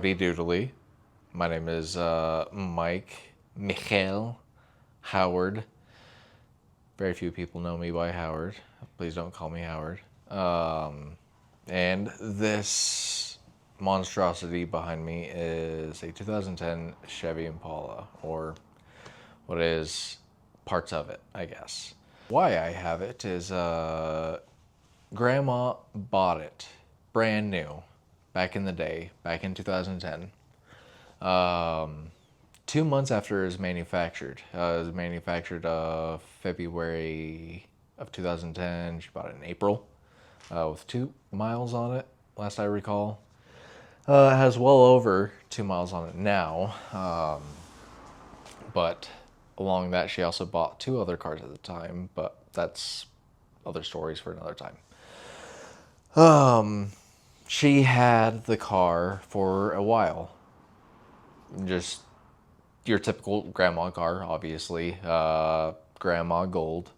Howdy doodly. My name is Michael Howard. Very few people know me by Howard. Please don't call me Howard. And this monstrosity behind me is a 2010 Chevy Impala, or what is parts of it, I guess. Why I have it is Grandma bought it brand new back in the day, back in 2010. 2 months after it was manufactured. It was manufactured February of 2010. She bought it in April with 2 miles on it, last I recall. It has well over 2 miles on it now. But along that, she also bought 2 other cars at the time, but that's other stories for another time. She had the car for a while. Just your typical grandma car, obviously. Grandma gold.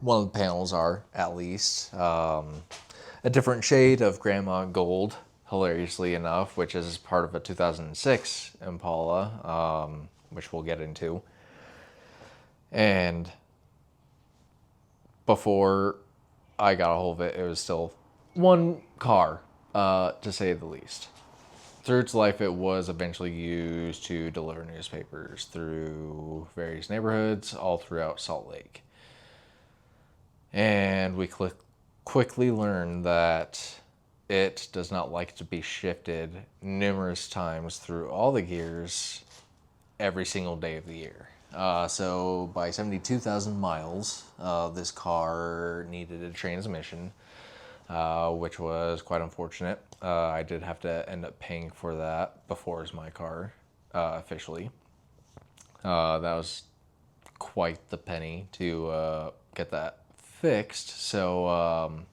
One of the panels are, at least. A different shade of grandma gold, hilariously enough, which is part of a 2006 Impala, which we'll get into. And before I got a hold of it, it was still one car, to say the least. Through its life, it was eventually used to deliver newspapers through various neighborhoods all throughout Salt Lake. And we quickly learned that it does not like to be shifted numerous times through all the gears every single day of the year. So by 72,000 miles, this car needed a transmission, which was quite unfortunate. I did have to end up paying for that before it was my car, officially. That was quite the penny to get that fixed. So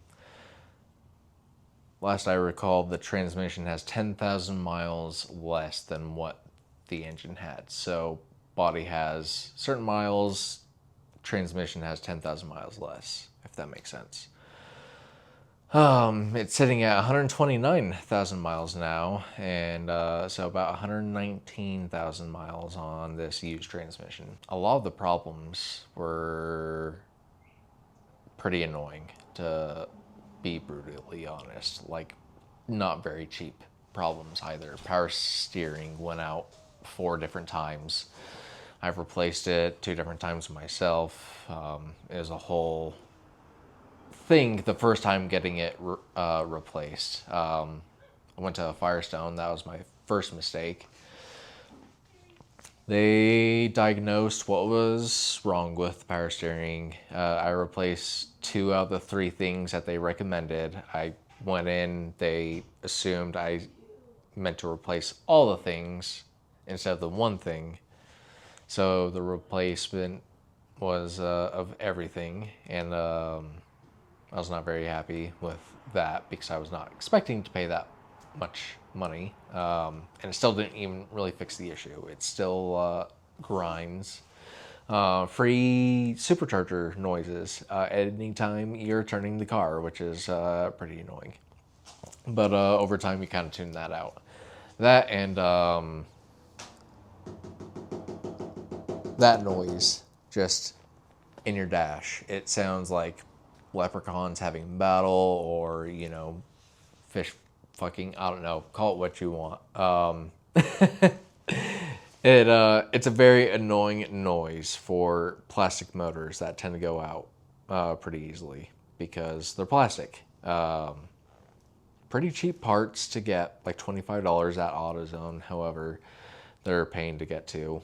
last I recall, the transmission has 10,000 miles less than what the engine had. So body has certain miles, transmission has 10,000 miles less, if that makes sense. It's sitting at 129,000 miles now, and so about 119,000 miles on this used transmission. A lot of the problems were pretty annoying, to be brutally honest. Like, not very cheap problems either. Power steering went out 4 different times. I've replaced it 2 different times myself. It was a whole thing the first time getting it replaced. I went to Firestone. That was my first mistake. They diagnosed what was wrong with the power steering. I replaced 2 out of the 3 things that they recommended. I went in, they assumed I meant to replace all the things instead of the one thing. So the replacement was of everything, and I was not very happy with that because I was not expecting to pay that much money, and it still didn't even really fix the issue. It still grinds. Free supercharger noises anytime you're turning the car, which is pretty annoying. But over time, you kind of tune that out. That and that noise just in your dash. It sounds like leprechauns having battle, or, you know, fish fucking, I don't know, call it what you want. It's a very annoying noise for plastic motors that tend to go out pretty easily because they're plastic. Pretty cheap parts to get, like $25 at AutoZone. However, they're a pain to get to.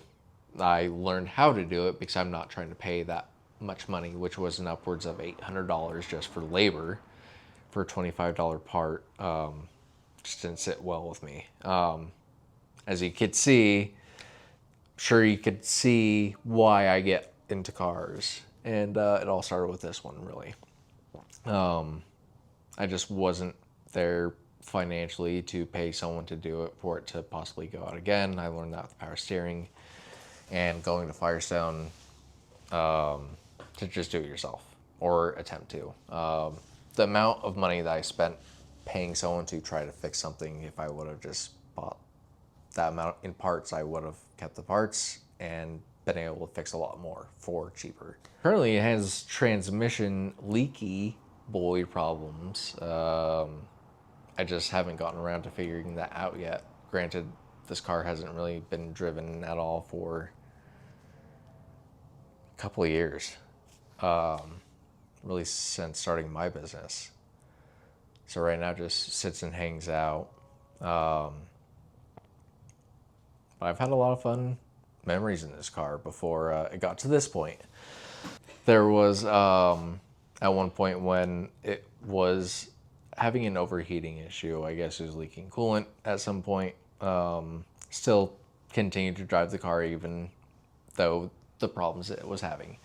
I learned how to do it because I'm not trying to pay that much money, which was an upwards of $800 just for labor for a $25 part. Just didn't sit well with me. As you could see, sure you could see why I get into cars, and it all started with this one, really. I just wasn't there financially to pay someone to do it for it to possibly go out again. I learned that with power steering and going to Firestone to just do it yourself, or attempt to. The amount of money that I spent paying someone to try to fix something, if I would have just bought that amount in parts, I would have kept the parts and been able to fix a lot more for cheaper. Currently, it has transmission leaky boy problems. I just haven't gotten around to figuring that out yet. Granted, this car hasn't really been driven at all for a couple of years, really since starting my business. So right now, it just sits and hangs out. But I've had a lot of fun memories in this car before it got to this point. There was at one point when it was having an overheating issue. I guess it was leaking coolant at some point. Still continued to drive the car even though the problems it was having.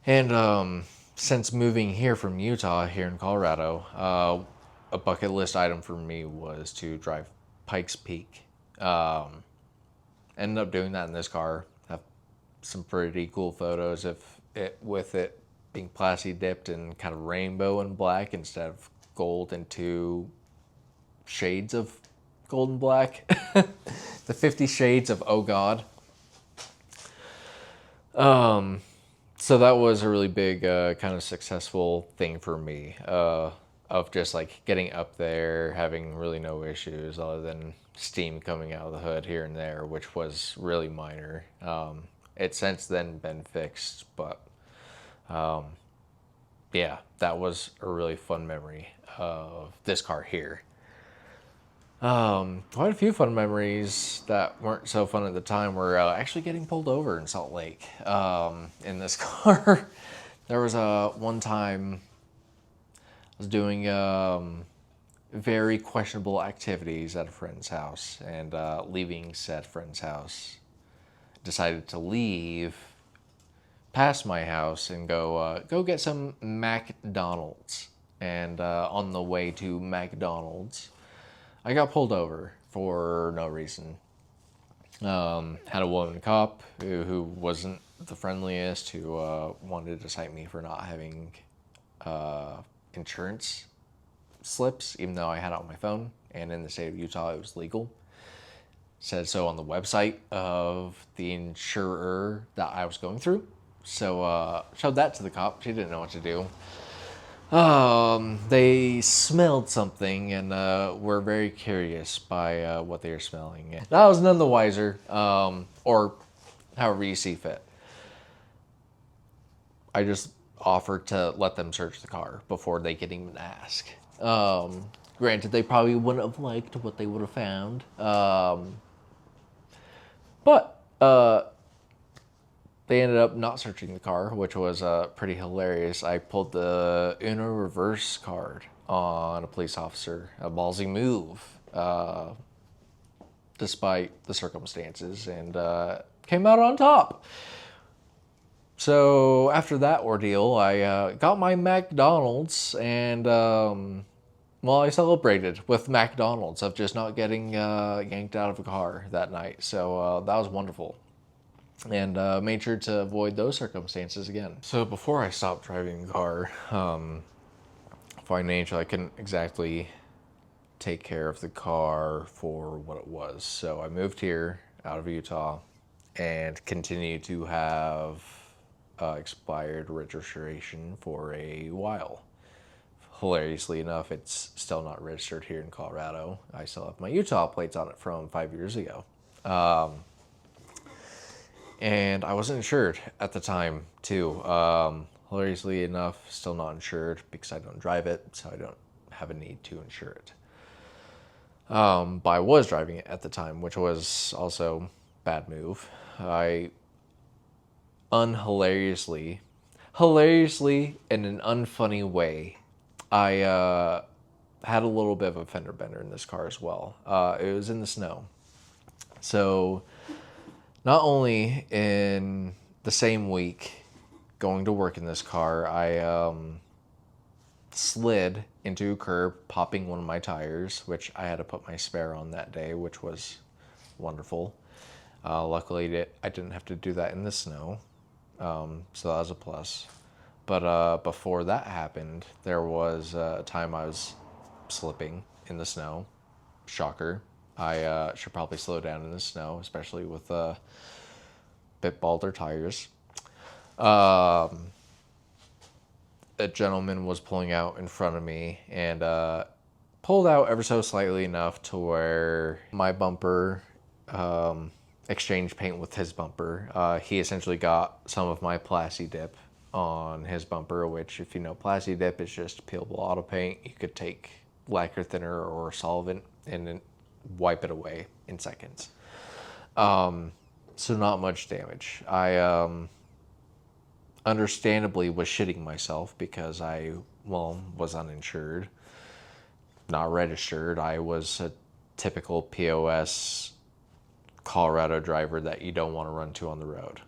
And since moving here from Utah, here in Colorado, a bucket list item for me was to drive Pikes Peak. Ended up doing that in this car. Have some pretty cool photos of it, with it being plasti dipped and kind of rainbow and black instead of gold and 2 shades of gold and black. The 50 shades of oh god. So that was a really big kind of successful thing for me, of just like getting up there, having really no issues other than steam coming out of the hood here and there, which was really minor. It's since then been fixed, but yeah, that was a really fun memory of this car here. Quite a few fun memories that weren't so fun at the time were actually getting pulled over in Salt Lake in this car. There was one time I was doing very questionable activities at a friend's house, and leaving said friend's house, decided to leave past my house and go get some McDonald's. And on the way to McDonald's, I got pulled over for no reason. Had a woman cop who wasn't the friendliest, who wanted to cite me for not having insurance slips, even though I had it on my phone, and in the state of Utah it was legal. Said so on the website of the insurer that I was going through. So showed that to the cop. She didn't know what to do. They smelled something and were very curious by what they were smelling. And I was none the wiser, or however you see fit. I just offered to let them search the car before they could even ask. Granted, they probably wouldn't have liked what they would have found. But they ended up not searching the car, which was pretty hilarious. I pulled the Uno reverse card on a police officer, a ballsy move, despite the circumstances, and came out on top. So after that ordeal, I got my McDonald's, and well, I celebrated with McDonald's of just not getting yanked out of a car that night. So that was wonderful. And made sure to avoid those circumstances again. So before I stopped driving the car, financially, I couldn't exactly take care of the car for what it was. So I moved here out of Utah and continued to have expired registration for a while. Hilariously enough, it's still not registered here in Colorado. I still have my Utah plates on it from 5 years ago. And I wasn't insured at the time, too. Hilariously enough, still not insured because I don't drive it, so I don't have a need to insure it. But I was driving it at the time, which was also a bad move. I hilariously in an unfunny way, I had a little bit of a fender bender in this car as well. It was in the snow. So not only in the same week going to work in this car, I slid into a curb, popping one of my tires, which I had to put my spare on that day, which was wonderful. Luckily, I didn't have to do that in the snow, so that was a plus. But before that happened, there was a time I was slipping in the snow, Shocker. I should probably slow down in the snow, especially with bit balder tires. Um, a gentleman was pulling out in front of me and pulled out ever so slightly enough to where my bumper exchanged paint with his bumper. He essentially got some of my Plasti Dip on his bumper, which, if you know, Plasti Dip is just peelable auto paint. You could take lacquer thinner or solvent and then wipe it away in seconds. So not much damage. I understandably was shitting myself because I, well, was uninsured, not registered. I was a typical POS Colorado driver that you don't want to run to on the road.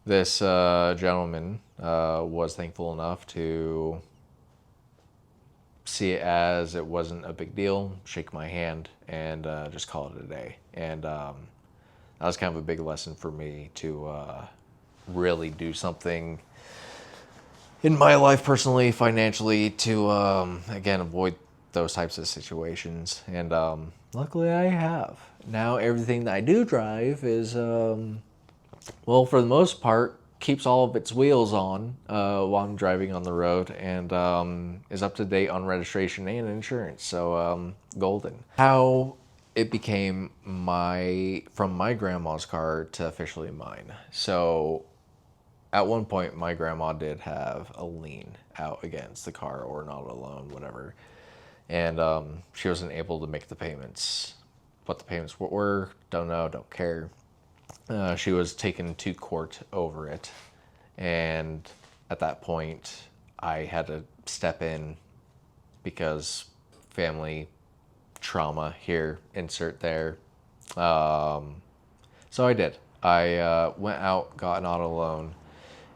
This gentleman was thankful enough to see it as it wasn't a big deal, shake my hand, and just call it a day. And that was kind of a big lesson for me to really do something in my life personally, financially, to again avoid those types of situations. And luckily I have. Now everything that I do drive is well, for the most part, keeps all of its wheels on while I'm driving on the road, and is up to date on registration and insurance. So golden. How it became from my grandma's car to officially mine. So at one point, my grandma did have a lien out against the car, or an auto loan, whatever, and she wasn't able to make the payments. What the payments were, don't know, don't care. She was taken to court over it, and at that point, I had to step in because family trauma here, insert there. So I did. I went out, got an auto loan,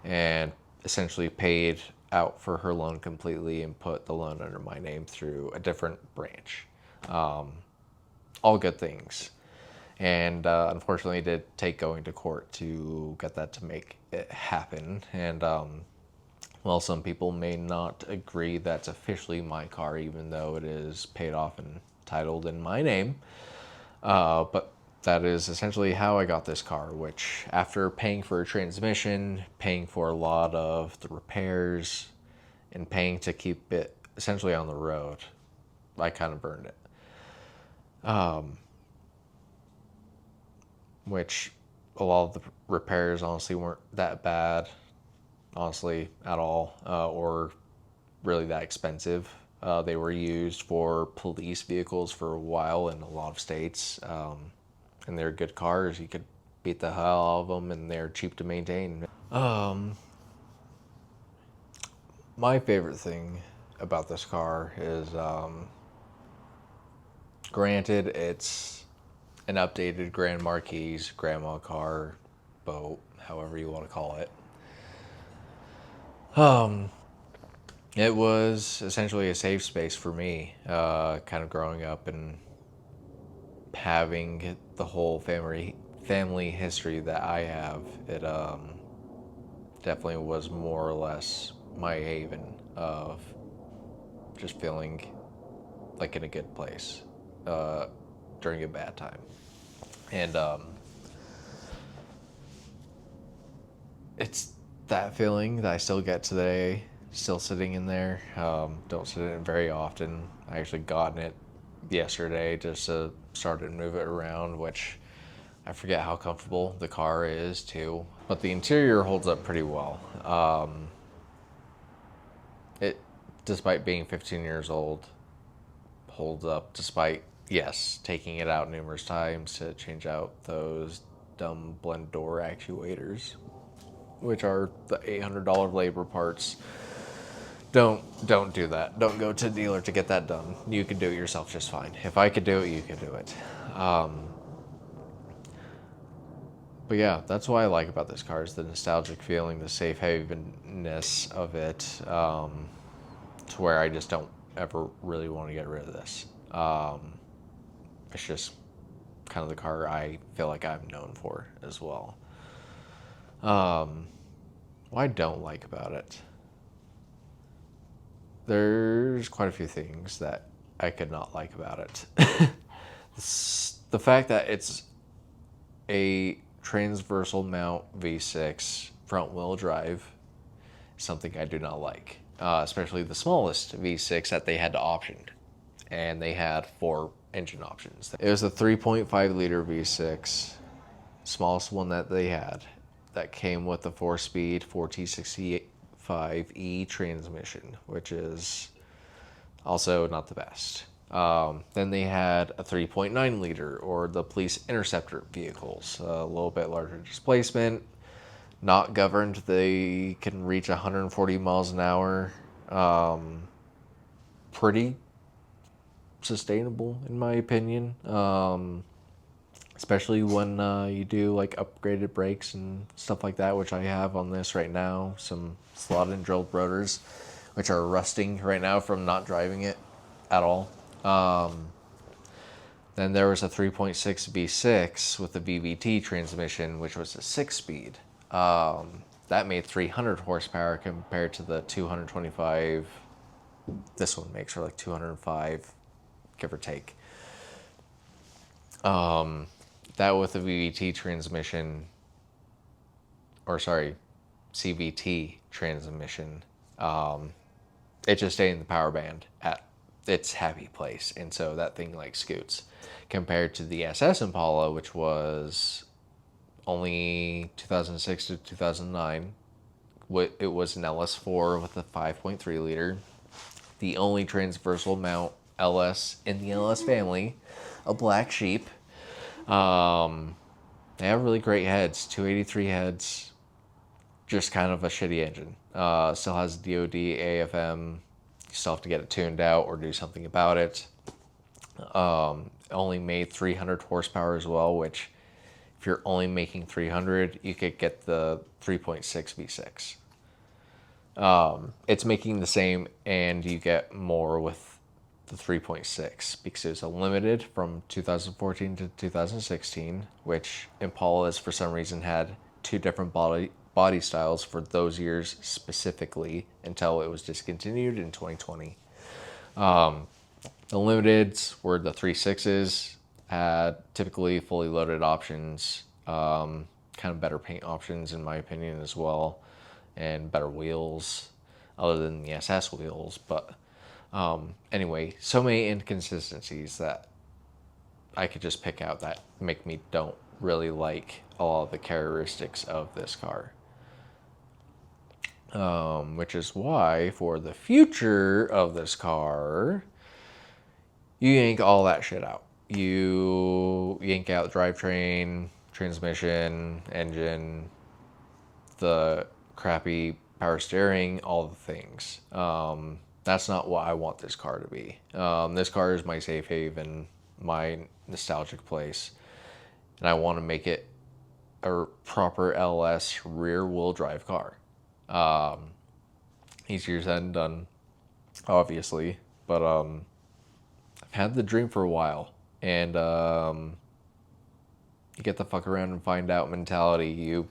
and essentially paid out for her loan completely and put the loan under my name through a different branch. All good things. And unfortunately, it did take going to court to get that to make it happen. And well, some people may not agree that's officially my car, even though it is paid off and titled in my name. But that is essentially how I got this car, which, after paying for a transmission, paying for a lot of the repairs, and paying to keep it essentially on the road, I kind of burned it. Which a lot of the repairs honestly weren't that bad, honestly, at all, or really that expensive. They were used for police vehicles for a while in a lot of states, and they're good cars. You could beat the hell out of them, and they're cheap to maintain. My favorite thing about this car is, granted, it's an updated Grand Marquis, grandma car, boat, however you want to call it. It was essentially a safe space for me, kind of growing up and having the whole family history that I have. It definitely was more or less my haven of just feeling like in a good place during a bad time. And it's that feeling that I still get today, still sitting in there. Don't sit in it very often. I actually got in it yesterday just to start and move it around, which I forget how comfortable the car is too. But the interior holds up pretty well. It, despite being 15 years old, holds up despite, yes, taking it out numerous times to change out those dumb blend door actuators, which are the $800 labor parts. Don't do that. Don't go to a dealer to get that done. You can do it yourself just fine. If I could do it, you can do it. But yeah, that's what I like about this car, is the nostalgic feeling, the safe havenness of it, to where I just don't ever really want to get rid of this. It's just kind of the car I feel like I'm known for as well. What I don't like about it, there's quite a few things that I could not like about it. The fact that it's a transversal mount V6 front wheel drive, something I do not like, especially the smallest V6 that they had to option, and they had 4 engine options. It was a 3.5 liter V6, smallest one that they had, that came with a 4-speed 4T65E transmission, which is also not the best. Then they had a 3.9 liter, or the police interceptor vehicles, a little bit larger displacement, not governed. They can reach 140 miles an hour. Pretty sustainable, in my opinion. Especially when you do like upgraded brakes and stuff like that, which I have on this right now. Some slotted and drilled rotors, which are rusting right now from not driving it at all. Then there was a 3.6 V6 with a VVT transmission, which was a 6-speed. That made 300 horsepower compared to the 225 this one makes, or like 205, give or take. That with a VVT transmission, or sorry, CVT transmission, it just stayed in the power band at its happy place, and so that thing like scoots. Compared to the SS Impala, which was only 2006 to 2009, it was an LS4 with a 5.3 liter, the only transversal mount LS in the LS family, a black sheep. They have really great heads, 283 heads, just kind of a shitty engine. Still has DOD, AFM, you still have to get it tuned out or do something about it. Only made 300 horsepower as well, which if you're only making 300, you could get the 3.6 V6. It's making the same, and you get more with the 3.6 because it was a limited from 2014 to 2016, which Impalas for some reason had 2 different body styles for those years specifically until it was discontinued in 2020. The limiteds were the 3.6s, had typically fully loaded options, kind of better paint options in my opinion as well, and better wheels other than the SS wheels. But anyway, so many inconsistencies that I could just pick out that make me don't really like a lot of the characteristics of this car. Which is why for the future of this car, you yank all that shit out. You yank out drivetrain, transmission, engine, the crappy power steering, all the things. That's not what I want this car to be. This car is my safe haven, my nostalgic place, and I want to make it a proper LS rear wheel drive car. Easier said than done, obviously, but I've had the dream for a while, and you get the fuck around and find out mentality.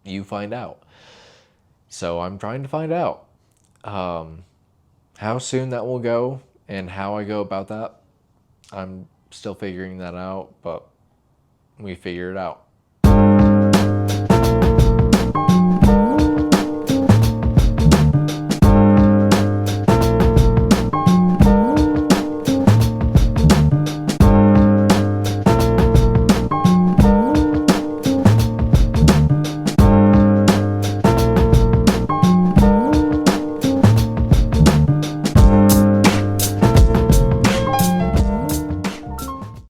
You find out. So I'm trying to find out how soon that will go and how I go about that. I'm still figuring that out, but we figure it out.